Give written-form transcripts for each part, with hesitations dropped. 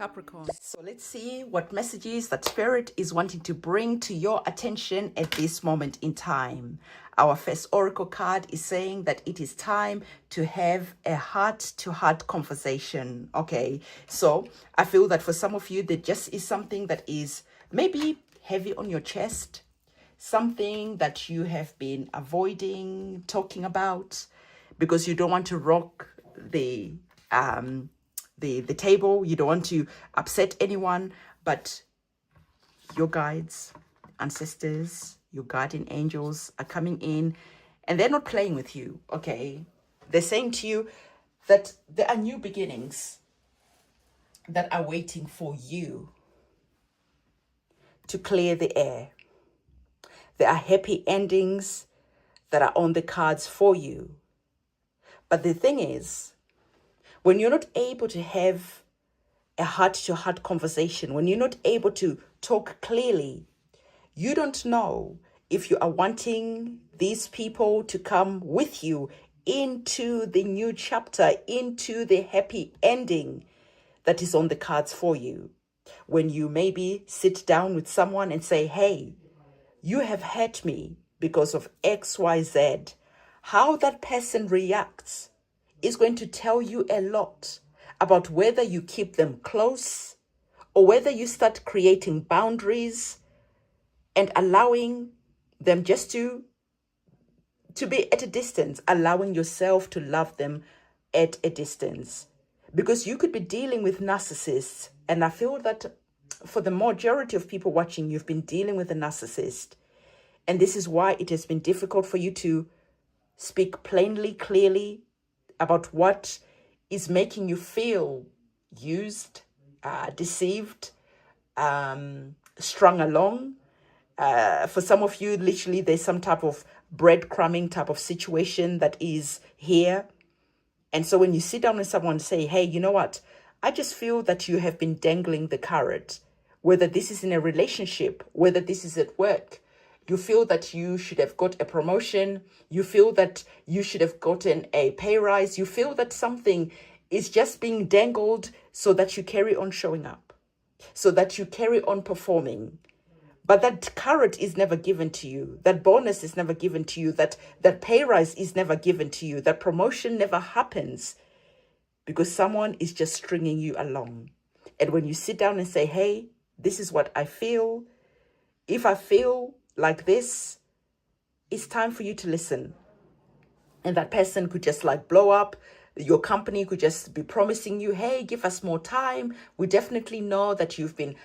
Capricorn. So let's see what messages that Spirit is wanting to bring to your attention at this moment in time. Our first oracle card is saying that it is time to have a heart-to-heart conversation. Okay, so I feel that for some of you, there just is something that is maybe heavy on your chest, something that you have been avoiding talking about because you don't want to rock the table. You don't want to upset anyone, but your guides, ancestors, your guardian angels are coming in and they're not playing with you. Okay, they're saying to you that there are new beginnings that are waiting for you to clear the air. There are happy endings that are on the cards for you. But the thing is, when you're not able to have a heart-to-heart conversation, when you're not able to talk clearly, you don't know if you are wanting these people to come with you into the new chapter, into the happy ending that is on the cards for you. When you maybe sit down with someone and say, hey, you have hurt me because of X, Y, Z. How that person reacts is going to tell you a lot about whether you keep them close or whether you start creating boundaries and allowing them just to be at a distance, allowing yourself to love them at a distance. Because you could be dealing with narcissists, and I feel that for the majority of people watching, you've been dealing with a narcissist. And this is why it has been difficult for you to speak plainly, clearly about what is making you feel used, deceived, strung along. For some of you, literally, there's some type of breadcrumbing type of situation that is here. And so when you sit down with someone and say, hey, you know what? I just feel that you have been dangling the carrot, whether this is in a relationship, whether this is at work. You feel that you should have got a promotion. You feel that you should have gotten a pay rise. You feel that something is just being dangled so that you carry on showing up, so that you carry on performing. But that carrot is never given to you. That bonus is never given to you. That pay rise is never given to you. That promotion never happens because someone is just stringing you along. And when you sit down and say, hey, this is what I feel. If I feel like this, it's time for you to listen. And that person could just like blow up. Your company could just be promising you, hey, give us more time. We definitely know that you've been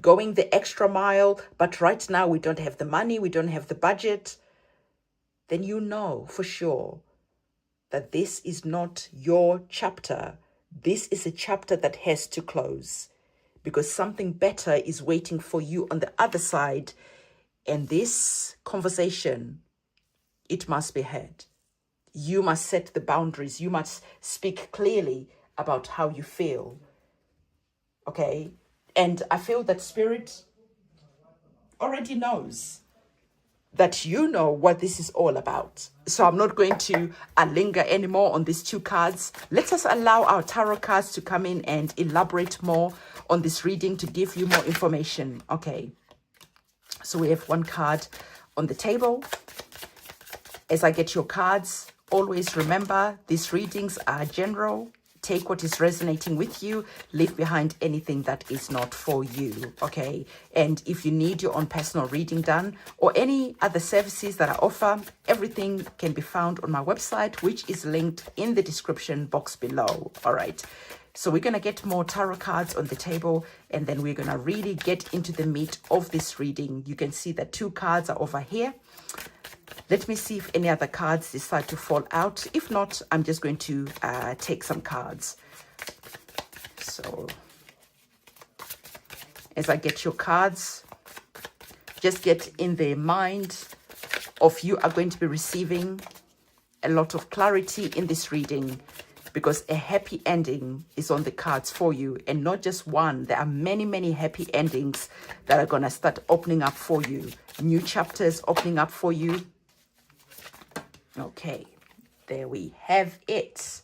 going the extra mile, but right now we don't have the money, we don't have the budget. Then you know for sure that this is not your chapter. This is a chapter that has to close because something better is waiting for you on the other side. And this conversation, it must be had. You must set the boundaries. You must speak clearly about how you feel. Okay? And I feel that Spirit already knows that you know what this is all about. So I'm not going to linger anymore on these two cards. Let us allow our tarot cards to come in and elaborate more on this reading to give you more information. Okay? So we have one card on the table. As I get your cards, always remember these readings are general. Take what is resonating with you. Leave behind anything that is not for you. Okay. And if you need your own personal reading done or any other services that I offer, everything can be found on my website, which is linked in the description box below. All right. So we're going to get more tarot cards on the table and then we're going to really get into the meat of this reading. You can see that two cards are over here. Let me see if any other cards decide to fall out. If not, I'm just going to take some cards. So as I get your cards, just get in the mind of you are going to be receiving a lot of clarity in this reading, because a happy ending is on the cards for you, and not just one. There are many, many happy endings that are going to start opening up for you. New chapters opening up for you. Okay, there we have it.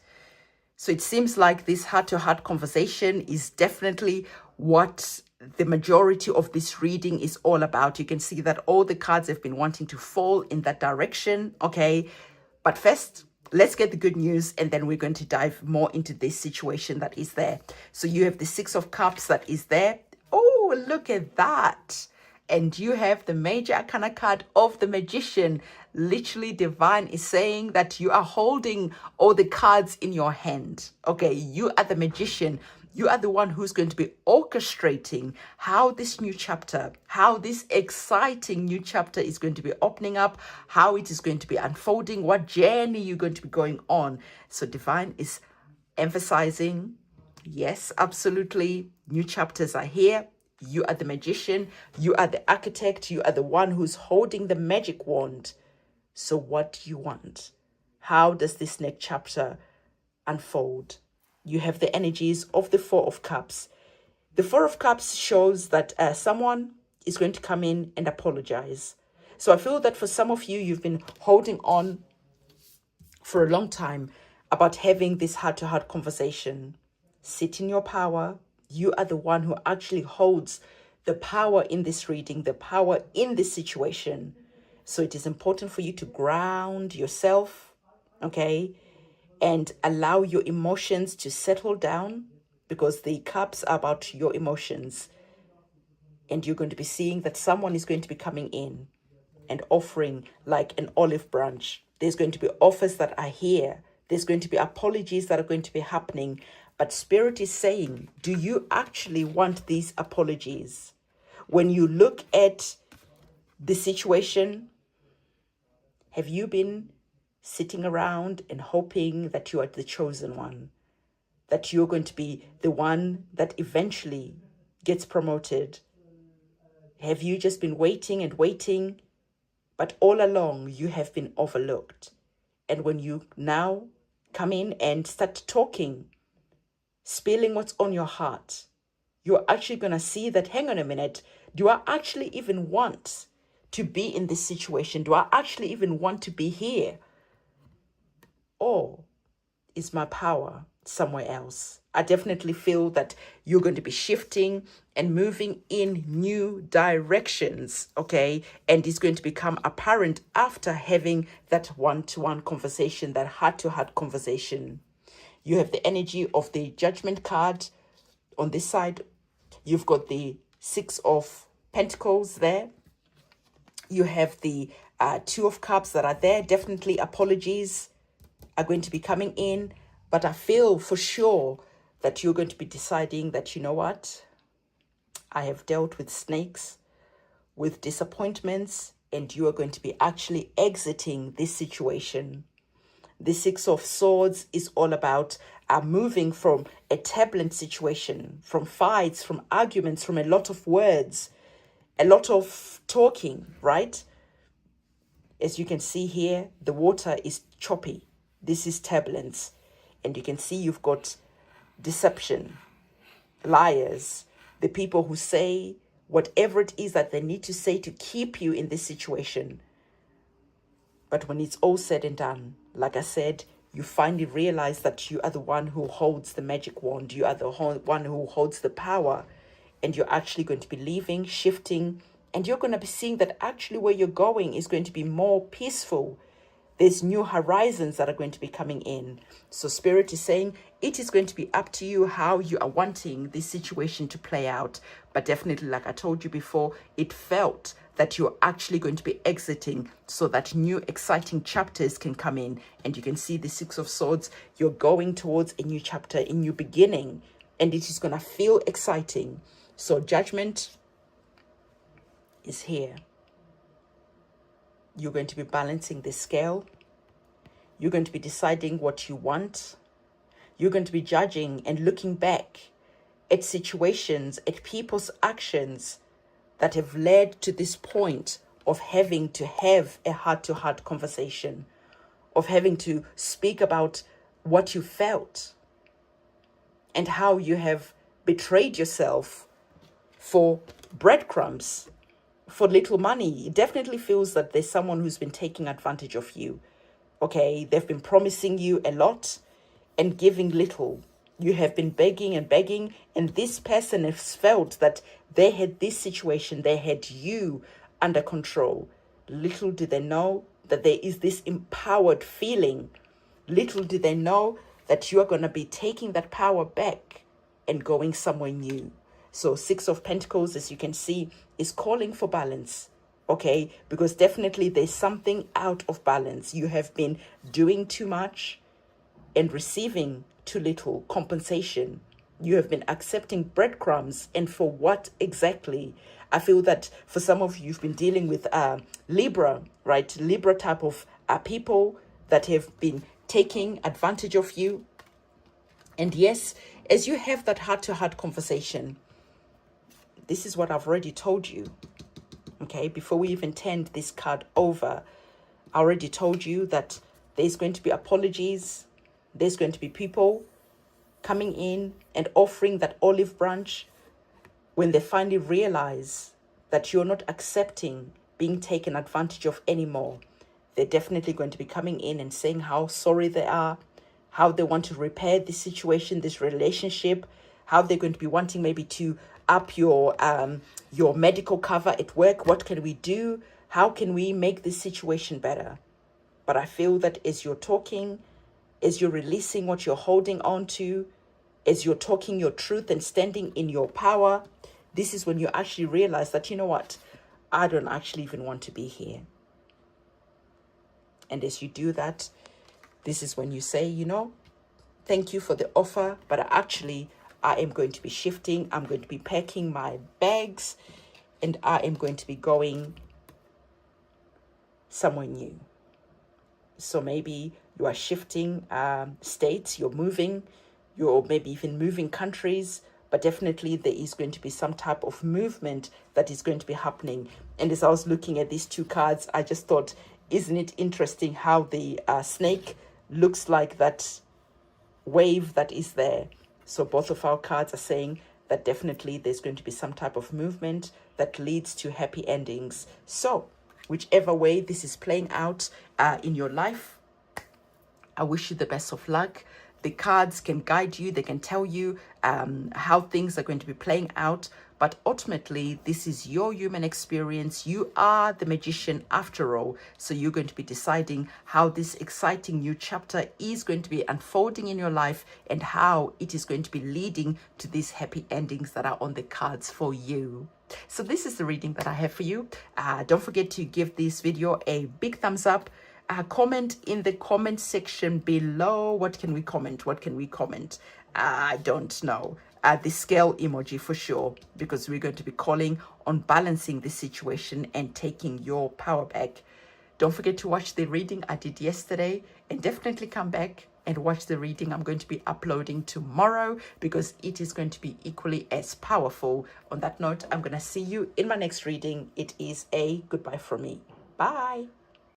So it seems like this heart-to-heart conversation is definitely what the majority of this reading is all about. You can see that all the cards have been wanting to fall in that direction, okay? But first, let's get the good news, and then we're going to dive more into this situation that is there. So you have the Six of Cups that is there. Oh, look at that. And you have the major arcana card of the Magician. Literally, Divine is saying that you are holding all the cards in your hand. Okay, you are the Magician. You are the one who's going to be orchestrating how this new chapter, how this exciting new chapter is going to be opening up, how it is going to be unfolding, what journey you're going to be going on. So Divine is emphasizing, yes, absolutely, new chapters are here. You are the Magician. You are the architect. You are the one who's holding the magic wand. So what do you want? How does this next chapter unfold? You have the energies of the Four of Cups. The Four of Cups shows that someone is going to come in and apologize. So I feel that for some of you, you've been holding on for a long time about having this heart-to-heart conversation. Sit in your power. You are the one who actually holds the power in this reading, the power in this situation. So it is important for you to ground yourself, okay? And allow your emotions to settle down, because the cups are about your emotions. And you're going to be seeing that someone is going to be coming in and offering like an olive branch. There's going to be offers that are here. There's going to be apologies that are going to be happening. But Spirit is saying, do you actually want these apologies? When you look at the situation, have you been sitting around and hoping that you are the chosen one, that you're going to be the one that eventually gets promoted? Have you just been waiting and waiting, but all along you have been overlooked? And when you now come in and start talking, spilling what's on your heart, you're actually going to see that, hang on a minute, do I actually even want to be in this situation? Do I actually even want to be here? Or is my power somewhere else? I definitely feel that you're going to be shifting and moving in new directions, okay? And it's going to become apparent after having that one-to-one conversation, that heart-to-heart conversation. You have the energy of the Judgment card on this side. You've got the Six of Pentacles there. You have the Two of Cups that are there. Definitely apologies are going to be coming in, but I feel for sure that you're going to be deciding that, you know what, I have dealt with snakes, with disappointments, and you are going to be actually exiting this situation. The Six of Swords is all about moving from a turbulent situation, from fights, from arguments, from a lot of words, a lot of talking, right? As you can see here, the water is choppy. This is turbulence. And you can see you've got deception, liars, the people who say whatever it is that they need to say to keep you in this situation. But when it's all said and done, like I said, you finally realize that you are the one who holds the magic wand. You are the one who holds the power. And you're actually going to be leaving, shifting, and you're going to be seeing that actually where you're going is going to be more peaceful. There's new horizons that are going to be coming in. So Spirit is saying it is going to be up to you how you are wanting this situation to play out. But definitely, like I told you before, it felt that you're actually going to be exiting so that new exciting chapters can come in. And you can see the Six of Swords. You're going towards a new chapter, a new beginning. And it is going to feel exciting. So Judgment is here. You're going to be balancing the scale. You're going to be deciding what you want. You're going to be judging and looking back at situations, at people's actions that have led to this point of having to have a heart-to-heart conversation, of having to speak about what you felt and how you have betrayed yourself for breadcrumbs, for little money. It definitely feels that there's someone who's been taking advantage of you. Okay, they've been promising you a lot, and giving little. You have been begging and begging, and this person has felt that they had this situation, they had you under control. Little do they know that there is this empowered feeling. Little do they know that you are going to be taking that power back and going somewhere new. So 6 of Pentacles, as you can see, is calling for balance. Okay, because definitely there's something out of balance. You have been doing too much and receiving too little compensation. You have been accepting breadcrumbs, and for what exactly? I feel that for some of you, you've been dealing with Libra, right? Libra type of people that have been taking advantage of you. And yes, as you have that heart-to-heart conversation, this is what I've already told you. Okay, before we even turned this card over, I already told you that there's going to be apologies. There's going to be people coming in and offering that olive branch when they finally realize that you're not accepting being taken advantage of anymore. They're definitely going to be coming in and saying how sorry they are, how they want to repair this situation, this relationship, how they're going to be wanting maybe to up your medical cover at work. What can we do? How can we make this situation better? But I feel that as you're talking, as you're releasing what you're holding on to, as you're talking your truth and standing in your power, this is when you actually realize that, you know what, I don't actually even want to be here. And as you do that, this is when you say, you know, thank you for the offer, but I am going to be shifting. I'm going to be packing my bags, and I am going to be going somewhere new. So maybe you are shifting states, you're moving, you're maybe even moving countries, but definitely there is going to be some type of movement that is going to be happening. And as I was looking at these 2 cards, I just thought, isn't it interesting how the snake looks like that wave that is there? So both of our cards are saying that definitely there's going to be some type of movement that leads to happy endings. So whichever way this is playing out in your life, I wish you the best of luck. The cards can guide you. They can tell you how things are going to be playing out. But ultimately, this is your human experience. You are the magician after all. So you're going to be deciding how this exciting new chapter is going to be unfolding in your life and how it is going to be leading to these happy endings that are on the cards for you. So this is the reading that I have for you. Don't forget to give this video a big thumbs up. Comment in the comment section below. What can we comment? What can we comment? I don't know. The scale emoji for sure, because we're going to be calling on balancing this situation and taking your power back. Don't forget to watch the reading I did yesterday, and definitely come back and watch the reading I'm going to be uploading tomorrow, because it is going to be equally as powerful. On that note, I'm going to see you in my next reading. It is a goodbye from me. Bye.